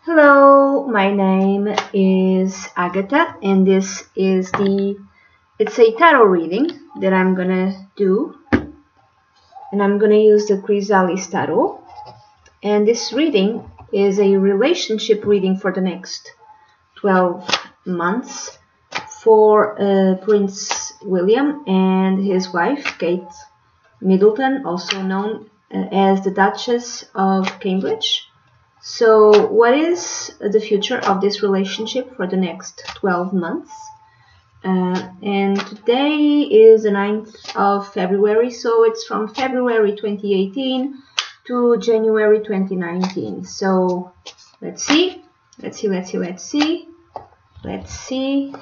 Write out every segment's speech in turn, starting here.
Hello, my name is Agatha, and this is it's a tarot reading that I'm gonna do, and I'm gonna use the Chrysalis Tarot. And this reading is a relationship reading for the next 12 months for Prince William and his wife, Kate Middleton, also known as the Duchess of Cambridge. So what is the future of this relationship for the next 12 months? And today is the 9th of February, so it's from February 2018 to January 2019. So let's see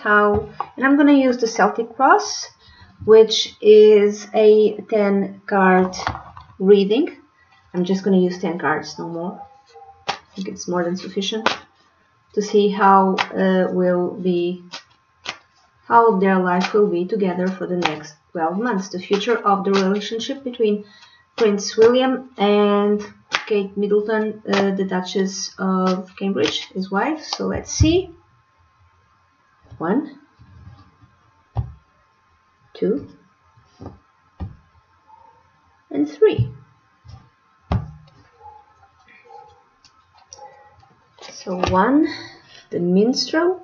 how, and I'm gonna use the Celtic Cross, which is a 10 card reading. I'm just gonna use 10 cards, no more. I think it's more than sufficient to see how their life will be together for the next 12 months. The future of the relationship between Prince William and Kate Middleton, the Duchess of Cambridge, his wife. So let's see. 1, 2, and 3. So 1, the Minstrel,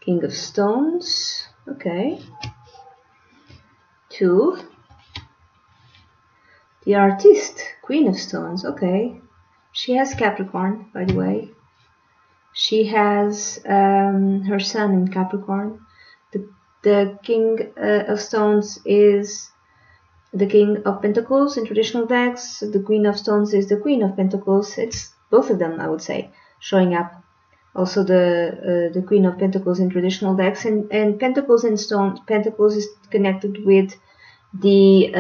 King of Stones, okay. 2, the Artist, Queen of Stones, okay. She has Capricorn, by the way. She has her sun in Capricorn. The King of Stones is the King of Pentacles in traditional decks. The Queen of Stones is the Queen of Pentacles. It's both of them, I would say, showing up. Also the Queen of Pentacles in traditional decks, and Pentacles in Stone. Pentacles is connected with the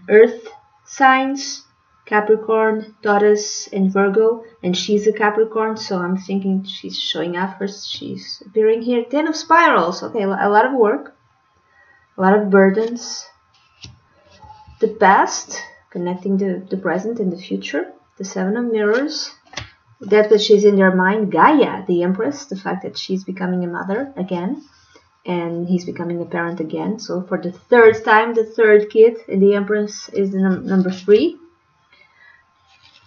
Earth signs, Capricorn, Taurus, and Virgo, and she's a Capricorn, so I'm thinking she's showing up first. She's appearing here. 10 of Spirals. Okay, a lot of work, a lot of burdens. The past, connecting the present and the future. The 7 of Mirrors. That which is in their mind, Gaia, the Empress, the fact that she's becoming a mother again, and he's becoming a parent again. So for the 3rd time, the 3rd kid, and the Empress is the number 3.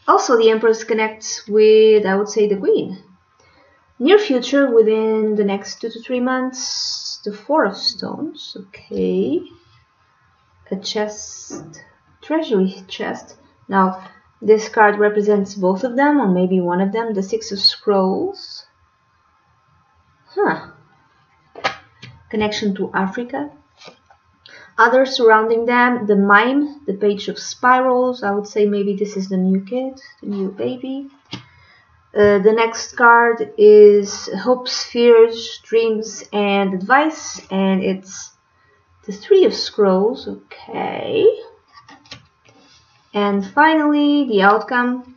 Also, the Empress connects with, I would say, the Queen. Near future, within the next 2 to 3 months, the 4 of Stones, okay. A chest, treasury chest. Now, this card represents both of them, or maybe one of them. The 6 of Scrolls. Connection to Africa. Others surrounding them. The Mime, the Page of Spirals. I would say maybe this is the new kid, the new baby. The next card is Hopes, Fears, Dreams, and Advice. And it's the 3 of Scrolls. Okay. And finally, the outcome,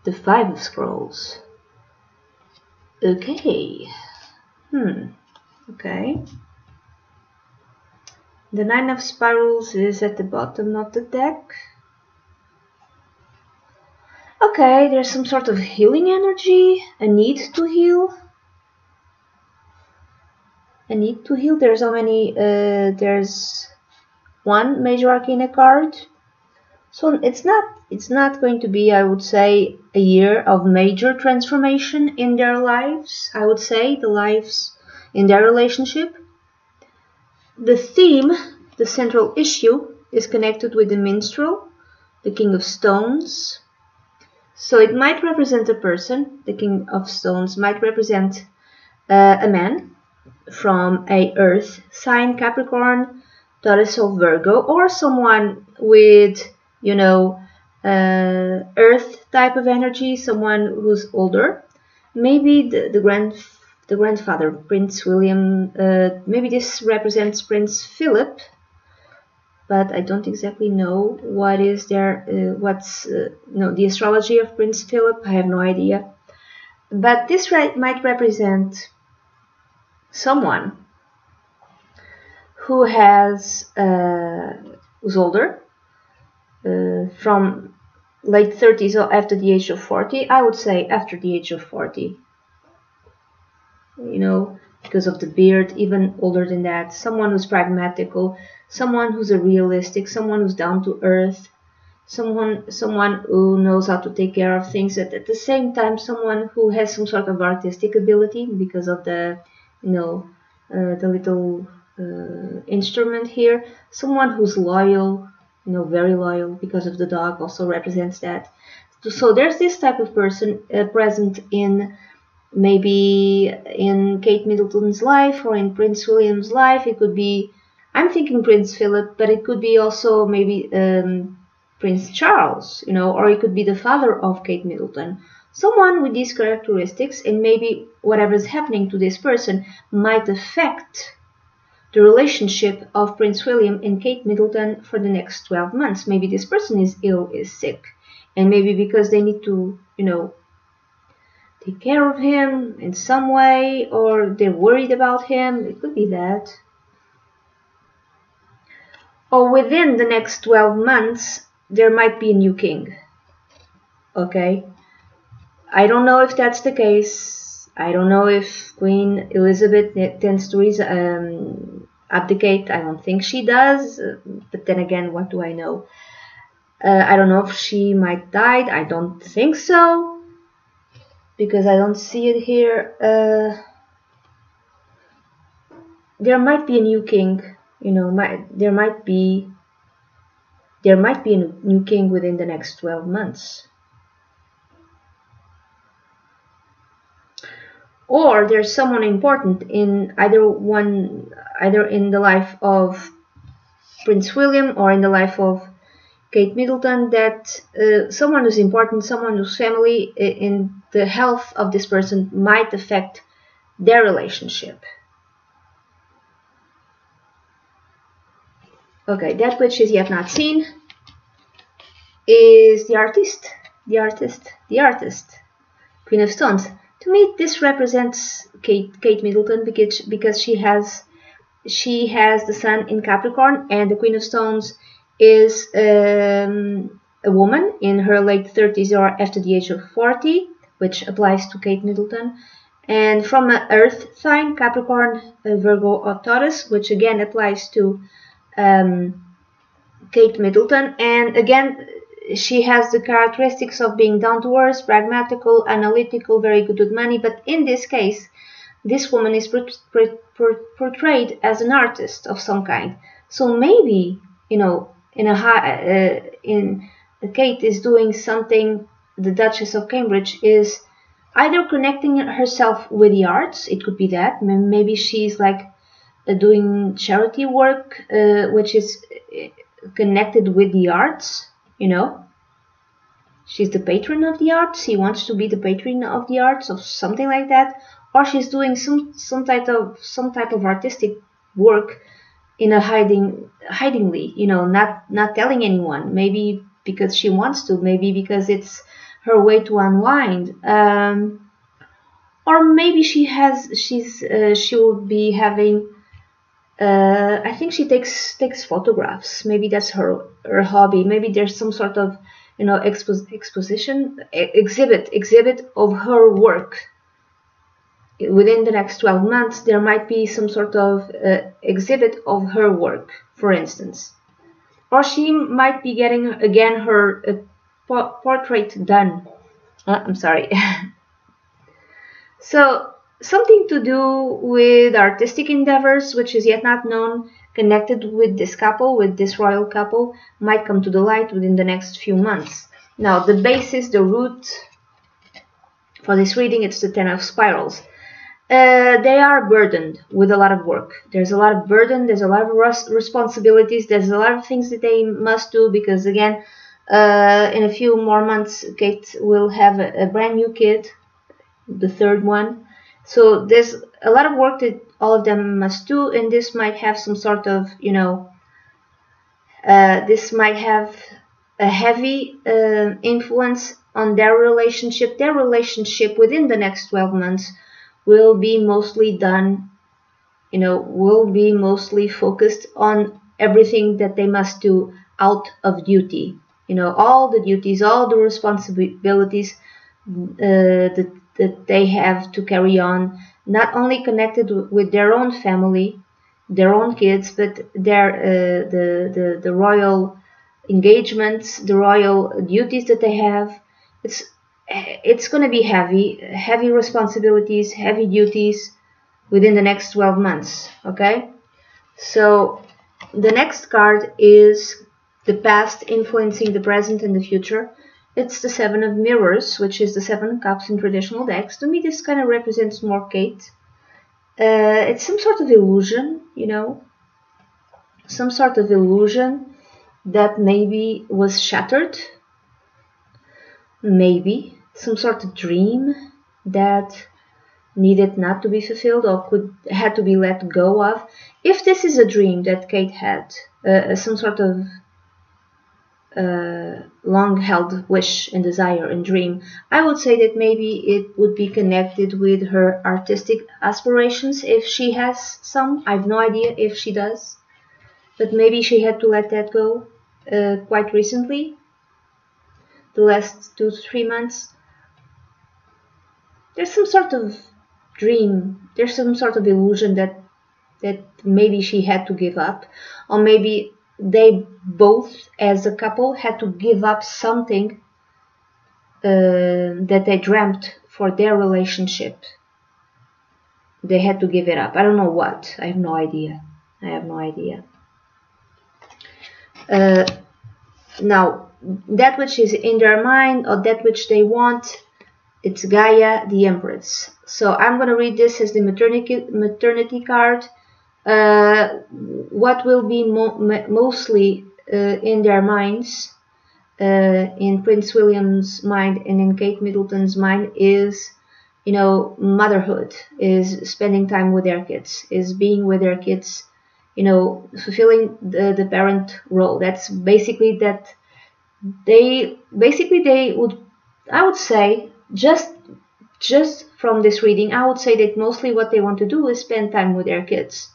the 5 of Scrolls. Okay. Okay. The 9 of Spirals is at the bottom of the deck. Okay, there's some sort of healing energy, a need to heal. A need to heal. There's how many? There's 1 Major Arcana card. So it's not going to be, I would say, a year of major transformation in their lives. I would say the lives in their relationship. The theme, the central issue, is connected with the Minstrel, the King of Stones. So it might represent a person. The King of Stones might represent a man from a Earth sign, Capricorn, Taurus, or Virgo, or someone with, you know, Earth type of energy, someone who's older. Maybe the grandfather, Prince William. Maybe this represents Prince Philip, but I don't exactly know what is there. The astrology of Prince Philip. I have no idea. But this might represent someone who has who's older. From late 30s or after the age of 40. I would say after the age of 40. you know, because of the beard, even older than that. Someone who's pragmatical, someone who's a realistic, someone who's down to earth, someone who knows how to take care of things. At the same time, someone who has some sort of artistic ability because of the, you know, the little instrument here. Someone who's loyal, you know, very loyal, because of the dog also represents that. So there's this type of person present in, maybe in Kate Middleton's life or in Prince William's life. It could be, I'm thinking Prince Philip, but it could be also maybe Prince Charles, you know, or it could be the father of Kate Middleton. Someone with these characteristics, and maybe whatever's happening to this person might affect the relationship of Prince William and Kate Middleton for the next 12 months. Maybe this person is ill, is sick, and maybe because they need to, you know, take care of him in some way, or they're worried about him. It could be that. Or within the next 12 months, there might be a new king. Okay? I don't know if that's the case. I don't know if Queen Elizabeth tends to abdicate. I don't think she does. But then again, what do I know? I don't know if she might die. I don't think so, because I don't see it here. There might be a new king. You know, there might be a new king within the next 12 months. Or there's someone important in either in the life of Prince William or in the life of Kate Middleton, that someone who's important, someone whose family in the health of this person might affect their relationship. Okay, that which is yet not seen is the artist. Queen of Stones. To me, this represents Kate Middleton, because she has the sun in Capricorn, and the Queen of Stones is a woman in her late 30s or after the age of 40, which applies to Kate Middleton. And from an earth sign, Capricorn, Virgo or Taurus, which again applies to Kate Middleton. And again, she has the characteristics of being down to earth, pragmatical, analytical, very good with money. But in this case, this woman is portrayed as an artist of some kind. So maybe, you know, Kate is doing something. The Duchess of Cambridge is either connecting herself with the arts. It could be that. Maybe she's like doing charity work, which is connected with the arts. You know, she's the patron of the arts. She wants to be the patron of the arts, or something like that. Or she's doing some type of artistic work in a hidingly, you know, not telling anyone. Maybe because she wants to. Maybe because it's her way to unwind. Or maybe she will be having. I think she takes photographs. Maybe that's her hobby. Maybe there's some sort of, you know, exhibit of her work. Within the next 12 months, there might be some sort of exhibit of her work, for instance. Or she might be getting again her portrait done. I'm sorry. So something to do with artistic endeavors, which is yet not known, connected with this couple, with this royal couple, might come to the light within the next few months. Now, the basis, the root for this reading, it's the Ten of Spirals. They are burdened with a lot of work. There's a lot of burden, there's a lot of responsibilities, there's a lot of things that they must do, because again, in a few more months, Kate will have a brand new kid, the third one. So there's a lot of work that all of them must do, and this might have some sort of, you know, this might have a heavy influence on their relationship. Their relationship within the next 12 months will be mostly done, you know, will be mostly focused on everything that they must do out of duty. You know, all the duties, all the responsibilities that they have to carry on not only connected with their own family, their own kids, but their the royal engagements, the royal duties that they have. It's going to be heavy responsibilities, heavy duties within the next 12 months. Okay, so the next card is the past influencing the present and the future. It's the Seven of Mirrors, which is the Seven of Cups in traditional decks. To me, this kind of represents more Kate. It's some sort of illusion, you know, some sort of illusion that maybe was shattered, maybe some sort of dream that needed not to be fulfilled or had to be let go of. If this is a dream that Kate had, some sort of long-held wish and desire and dream, I would say that maybe it would be connected with her artistic aspirations, if she has some. I have no idea if she does, but maybe she had to let that go quite recently, the last 2 to 3 months. There's some sort of dream, there's some sort of illusion that maybe she had to give up, or maybe they both as a couple had to give up something that they dreamt for their relationship. They had to give it up. I don't know what. I have no idea. Now, that which is in their mind or that which they want, it's Gaia, the Empress. So I'm going to read this as the maternity card. What will be mostly in their minds, in Prince William's mind and in Kate Middleton's mind, is, you know, motherhood, is spending time with their kids, is being with their kids, you know, fulfilling the parent role. That's basically that they would, I would say, just from this reading, I would say that mostly what they want to do is spend time with their kids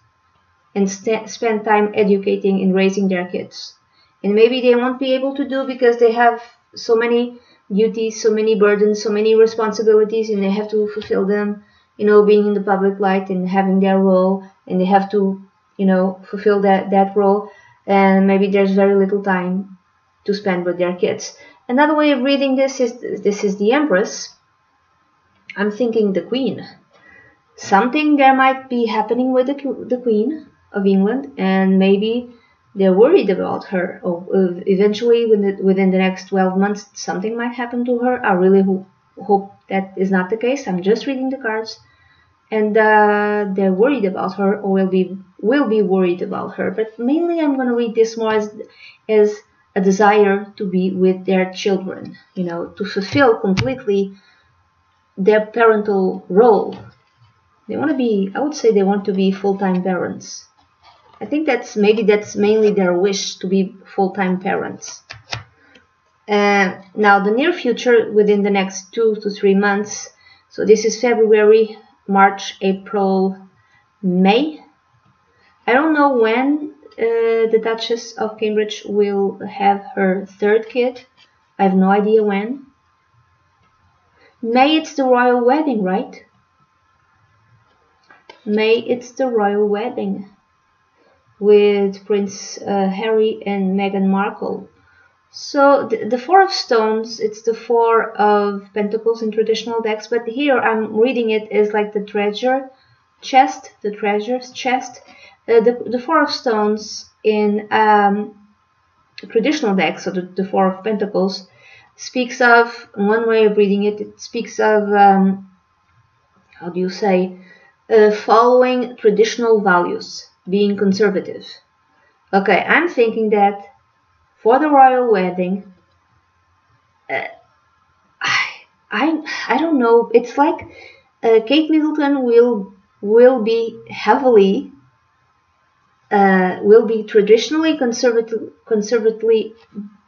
and spend time educating and raising their kids. And maybe they won't be able to do because they have so many duties, so many burdens, so many responsibilities, and they have to fulfill them, you know, being in the public light and having their role, and they have to, you know, fulfill that role, and maybe there's very little time to spend with their kids. Another way of reading this is the Empress. I'm thinking the Queen. Something there might be happening with the Queen of England, and maybe they're worried about her. Or eventually, within the next 12 months, something might happen to her. I really hope that is not the case. I'm just reading the cards, and they're worried about her, or will be worried about her. But mainly, I'm going to read this more as a desire to be with their children. You know, to fulfill completely their parental role. They want to be, I would say they want to be full-time parents. I think that's mainly their wish, to be full-time parents. Now the near future, within the next 2 to 3 months, so this is February, March, April, May. I don't know when the Duchess of Cambridge will have her third kid. I have no idea when. May, it's the royal wedding, right? May, it's the royal wedding with Prince Harry and Meghan Markle. So the Four of Stones, it's the Four of Pentacles in traditional decks, but here I'm reading it as like the treasure chest, the treasures chest. The Four of Stones in traditional decks, so the Four of Pentacles, speaks of, one way of reading it, it speaks of, how do you say, following traditional values, being conservative. Okay, I'm thinking that for the royal wedding, I don't know, it's like Kate Middleton will be heavily, will be traditionally conservatively,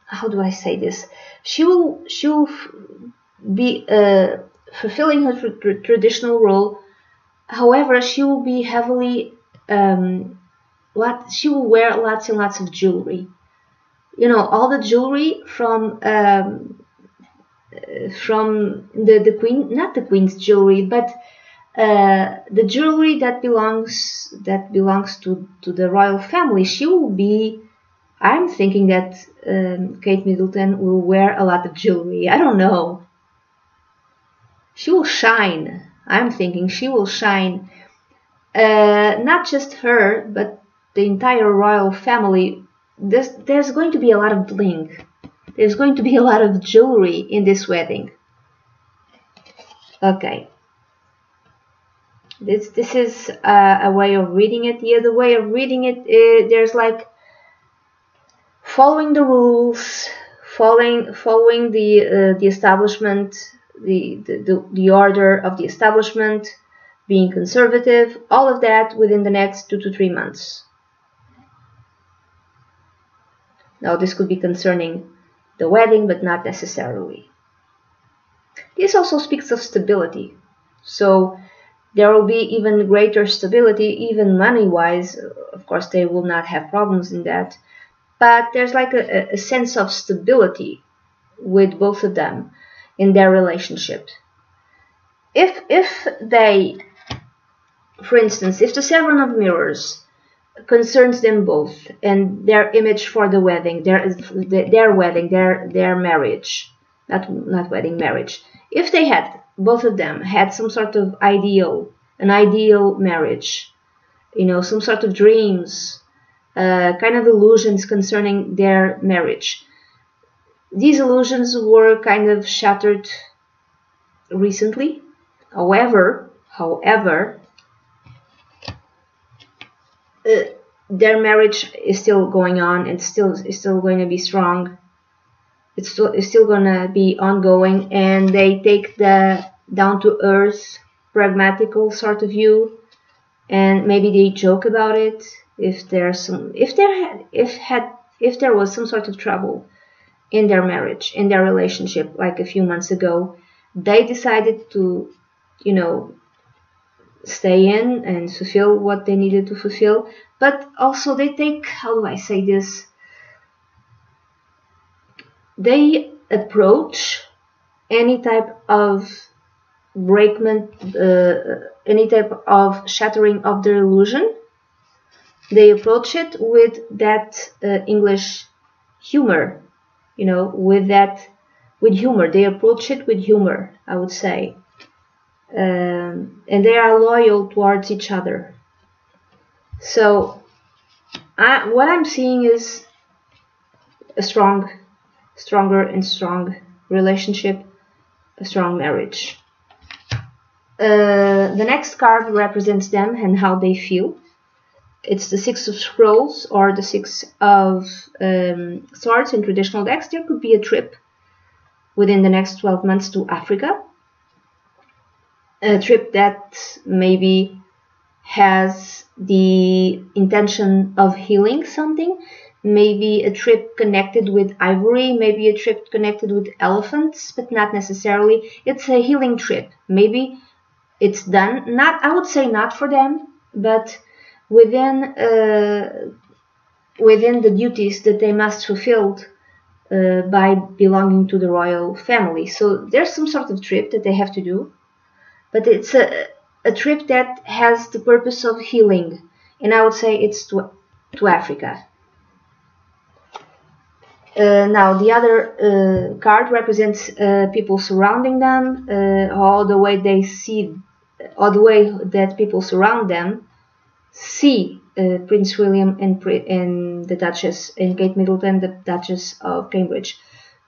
how do I say this? She will be fulfilling her traditional role. However, she will be heavily, she will wear lots and lots of jewelry. You know, all the jewelry from the Queen, not the Queen's jewelry, but the jewelry that belongs to the royal family, she will be. I'm thinking that Kate Middleton will wear a lot of jewelry. I don't know. She will shine. I'm thinking she will shine. Not just her, but the entire royal family. There's going to be a lot of bling. There's going to be a lot of jewelry in this wedding. Okay. This is a way of reading it. The other way of reading it, there's like following the rules, following the establishment, the order of the establishment, being conservative, all of that within the next 2 to 3 months. Now this could be concerning the wedding, but not necessarily. This also speaks of stability. So there will be even greater stability, even money-wise. Of course, they will not have problems in that. But there's like a sense of stability with both of them in their relationship. If they, for instance, if the Seven of Mirrors concerns them both and their image for the wedding, their wedding, their marriage, not wedding, marriage. If they had, both of them had some sort of an ideal marriage, some sort of dreams, kind of illusions concerning their marriage. These illusions were kind of shattered recently. However, their marriage is still going on and is still going to be strong. It's still going to be ongoing, and they take the down-to-earth, pragmatical sort of view, and maybe they joke about it. If there was some sort of trouble in their marriage, in their relationship, like a few months ago, they decided to, stay in and fulfill what they needed to fulfill. But also they take, how do I say this? They approach any type of any type of shattering of their illusion. They approach it with that English humor, with humor. They approach it with humor, I would say. And they are loyal towards each other. So what I'm seeing is a stronger and strong relationship, a strong marriage. The next card represents them and how they feel. It's the Six of Scrolls or the Six of Swords in traditional decks. There could be a trip within the next 12 months to Africa. A trip that maybe has the intention of healing something. Maybe a trip connected with ivory, maybe a trip connected with elephants, but not necessarily. It's a healing trip. Maybe it's done, I would say not for them, but within the duties that they must fulfill by belonging to the royal family. So there's some sort of trip that they have to do, but it's a trip that has the purpose of healing, and I would say it's to Africa. Now the other card represents people surrounding them, all the way that people surround them see Prince William and the Duchess and Kate Middleton, the Duchess of Cambridge.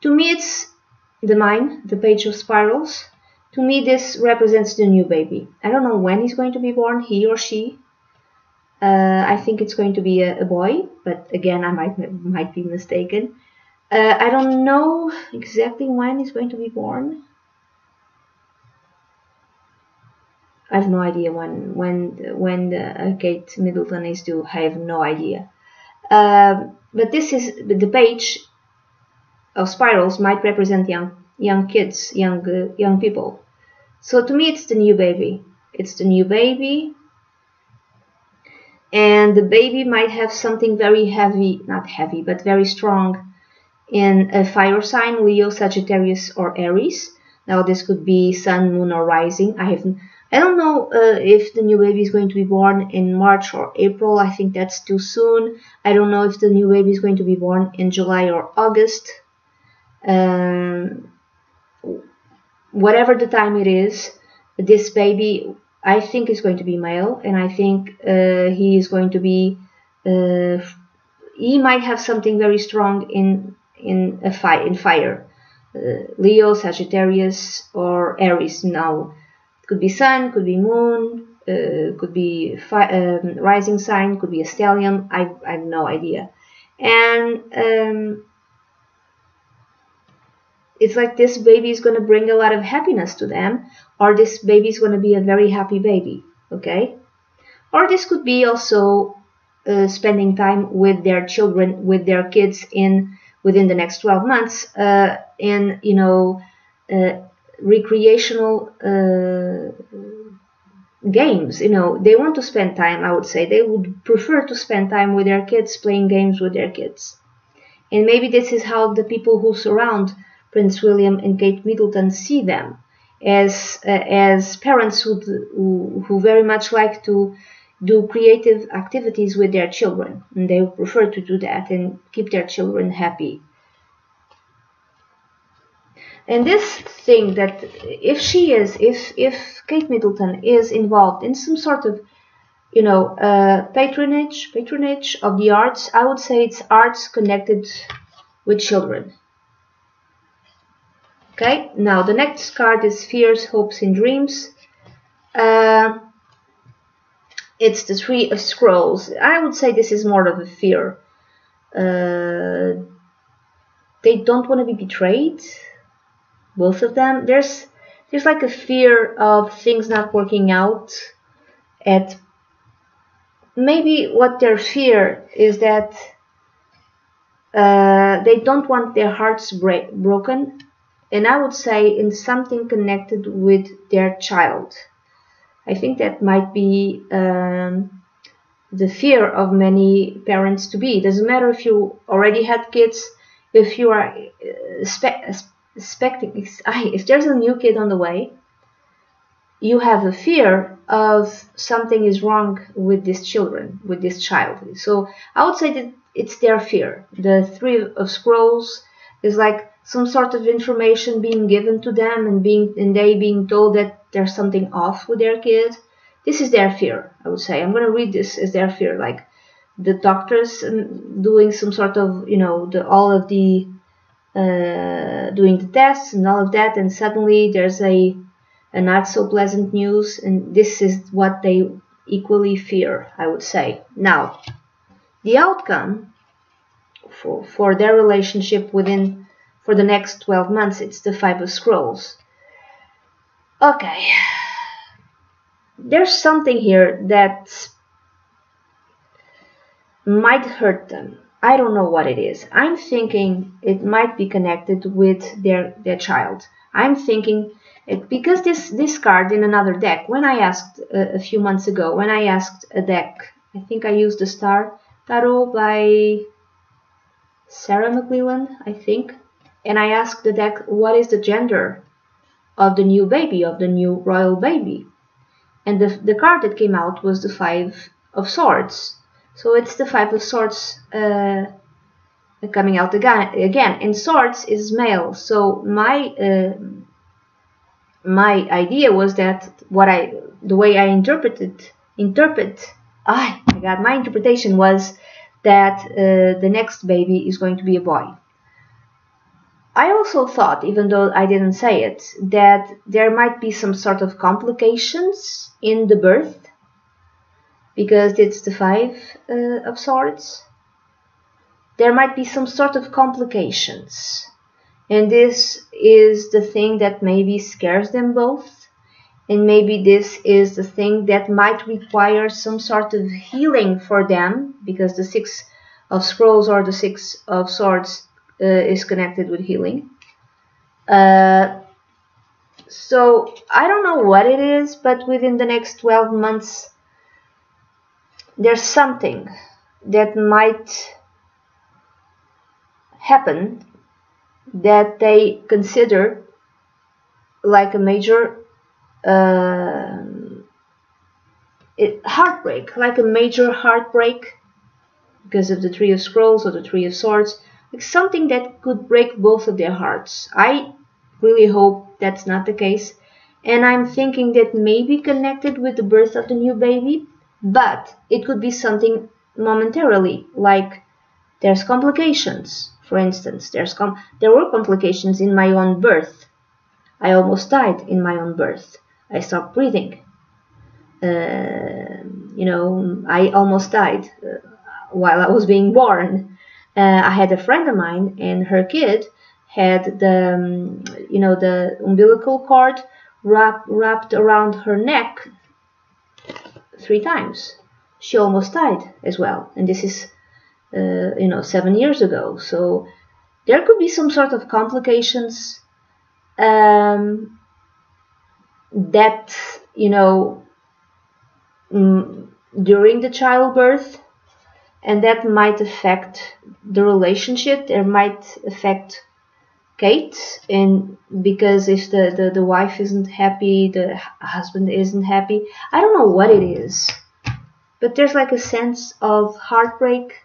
To me, it's the Page of Spirals. To me, this represents the new baby. I don't know when he's going to be born, he or she. I think it's going to be a boy, but again, I might be mistaken. I don't know exactly when he's going to be born. I have no idea when Kate Middleton is due. I have no idea. But this is the Page of Spirals might represent young kids, young people. So to me, it's the new baby. It's the new baby, and the baby might have something very heavy, not heavy, but very strong in a fire sign, Leo, Sagittarius, or Aries. Now this could be Sun, Moon, or Rising. I don't know if the new baby is going to be born in March or April. I think that's too soon. I don't know if the new baby is going to be born in July or August. Whatever the time it is, this baby, I think, is going to be male, and I think he is going to be. He might have something very strong in fire. Leo, Sagittarius, or Aries. Now, could be Sun, could be Moon, could be rising sign, could be a stellium. I have no idea, and it's like this baby is going to bring a lot of happiness to them, or this baby is going to be a very happy baby, okay? Or this could be also spending time with their children, with their kids within the next 12 months in, you know, recreational games. You know, they want to spend time, I would say. They would prefer to spend time with their kids, playing games with their kids. And maybe this is how the people who surround Prince William and Kate Middleton see them, as parents who very much like to do creative activities with their children, and they prefer to do that and keep their children happy. And this thing that if Kate Middleton is involved in some sort of, you know, patronage of the arts, I would say it's arts connected with children. Okay, now the next card is Fears, Hopes, and Dreams. It's the Three of Scrolls. I would say this is more of a fear. They don't want to be betrayed, both of them. There's like a fear of things not working out. Maybe what their fear is that they don't want their hearts broken. And I would say in something connected with their child. I think that might be the fear of many parents to be. It doesn't matter if you already had kids, if you are expecting, if there's a new kid on the way, you have a fear of something is wrong with this child. So I would say that it's their fear. The Three of Scrolls is like some sort of information being given to them and they being told that there's something off with their kid. This is their fear, I would say. I'm going to read this as their fear, like the doctors doing some sort of, you know, doing the tests and all of that, and suddenly there's a not so pleasant news, and this is what they equally fear, I would say. Now, the outcome for their relationship for the next 12 months, it's the Five of Scrolls. Okay, there's something here that might hurt them. I don't know what it is. I'm thinking it might be connected with their child. I'm thinking because this card in another deck, when I asked a few months ago, when I asked a deck, I think I used the Star Tarot by Sarah McLellan, I think, and I asked the deck, what is the gender of the new baby, of the new royal baby? And the card that came out was the Five of Swords. So it's the Five of Swords coming out again. And Swords is male. So my idea was that the way I my interpretation was that the next baby is going to be a boy. I also thought, even though I didn't say it, that there might be some sort of complications in the birth, because it's the Five of Swords. There might be some sort of complications, and this is the thing that maybe scares them both, and maybe this is the thing that might require some sort of healing for them, because the Six of Scrolls or the Six of Swords is connected with healing. So I don't know what it is, but within the next 12 months, there's something that might happen that they consider like a major heartbreak, like a major heartbreak because of the Three of Scrolls or the Three of Swords, like something that could break both of their hearts. I really hope that's not the case, and I'm thinking that maybe connected with the birth of the new baby, but it could be something momentarily, like there's complications. For instance, there were complications in my own birth. I almost died in my own birth. I stopped breathing. I almost died while I was being born. I had a friend of mine, and her kid had the umbilical cord wrapped around her neck 3 times. She almost died as well, and this is 7 years ago. So there could be some sort of complications that during the childbirth, and that might affect the relationship. There might affect Kate, and because if the wife isn't happy, the husband isn't happy. I don't know what it is, but there's like a sense of heartbreak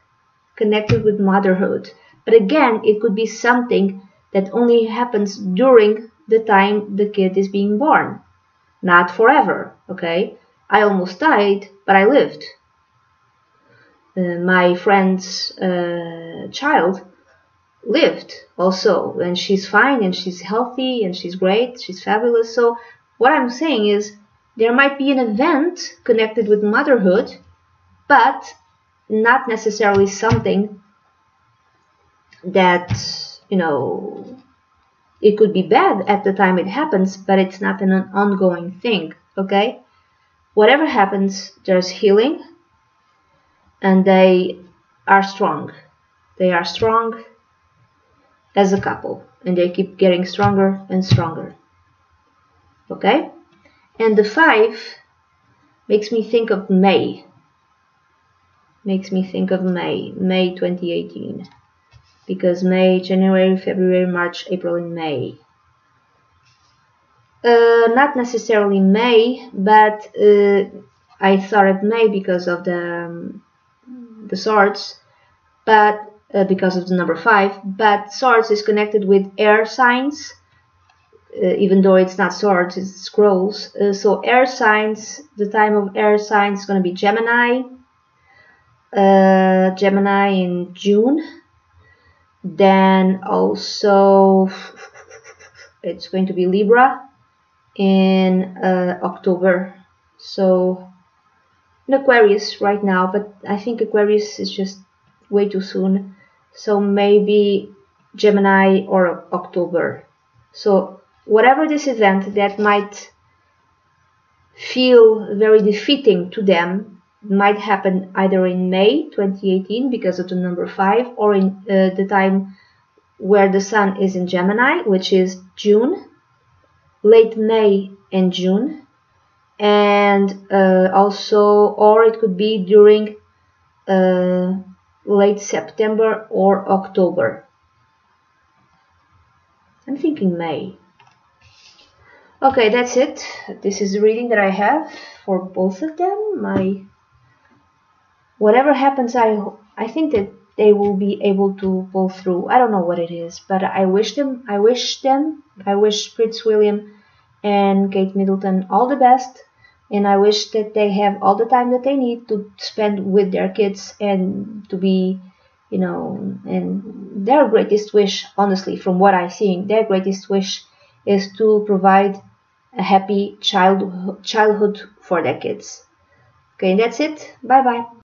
connected with motherhood. But again, it could be something that only happens during the time the kid is being born, not forever. Okay, I almost died, but I lived. My friend's child lived also, and she's fine, and she's healthy, and she's great, she's fabulous. So what I'm saying is there might be an event connected with motherhood, but not necessarily something that it could be bad at the time it happens, but it's not an ongoing thing. Okay, whatever happens, there's healing, and they are strong. They are strong as a couple, and they keep getting stronger and stronger. Okay, and the 5 makes me think of May. May 2018, because May, January, February, March, April, and May. Not necessarily May, but I thought of May because of the swords, but because of the number 5. But swords is connected with air signs, even though it's not swords, it's scrolls. So air signs, the time of air signs is going to be Gemini. Gemini in June. Then also it's going to be Libra in October. So in Aquarius right now, but I think Aquarius is just way too soon. So maybe Gemini or October. So whatever this event that might feel very defeating to them might happen either in May 2018 because of the number 5, or in the time where the sun is in Gemini, which is June, late May and June, and also, or it could be during late September or October. I'm thinking May. Okay, that's it. This is the reading that I have for both of them. Whatever happens, I think that they will be able to pull through. I don't know what it is, but I wish Prince William and Kate Middleton all the best, and I wish that they have all the time that they need to spend with their kids, and to be, and their greatest wish, honestly, from what I'm seeing, their greatest wish is to provide a happy childhood for their kids. Okay, that's it. Bye bye.